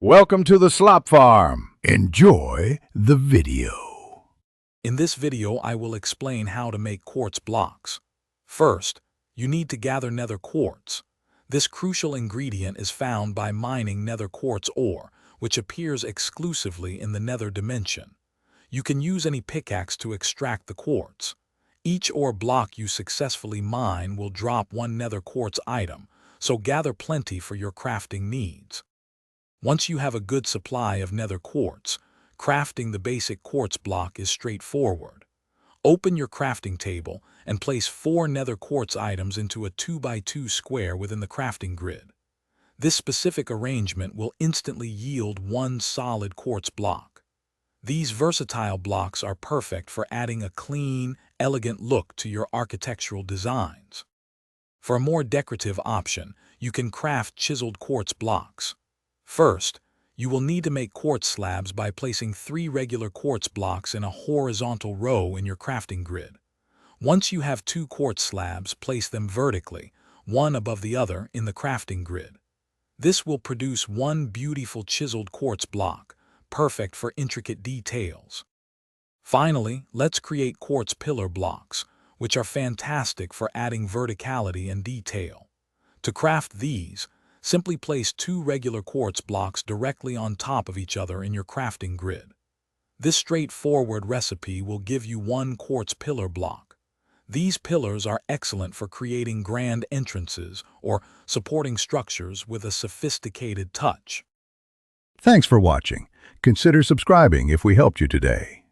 Welcome to the slop farm. Enjoy the video. In this video, I will explain how to make quartz blocks. First, you need to gather nether quartz. This crucial ingredient is found by mining nether quartz ore, which appears exclusively in the nether dimension. You can use any pickaxe to extract the quartz. Each ore block you successfully mine will drop one nether quartz item, so gather plenty for your crafting needs. Once you have a good supply of nether quartz, crafting the basic quartz block is straightforward. Open your crafting table and place 4 nether quartz items into a 2x2 square within the crafting grid. This specific arrangement will instantly yield one solid quartz block. These versatile blocks are perfect for adding a clean, elegant look to your architectural designs. For a more decorative option, you can craft chiseled quartz blocks. First, you will need to make quartz slabs by placing 3 regular quartz blocks in a horizontal row in your crafting grid. Once you have 2 quartz slabs, place them vertically, one above the other, in the crafting grid. This will produce one beautiful chiseled quartz block, perfect for intricate details. Finally, let's create quartz pillar blocks, which are fantastic for adding verticality and detail. To craft these, simply place 2 regular quartz blocks directly on top of each other in your crafting grid. This straightforward recipe will give you one quartz pillar block. These pillars are excellent for creating grand entrances or supporting structures with a sophisticated touch. Thanks for watching. Consider subscribing if we helped you today.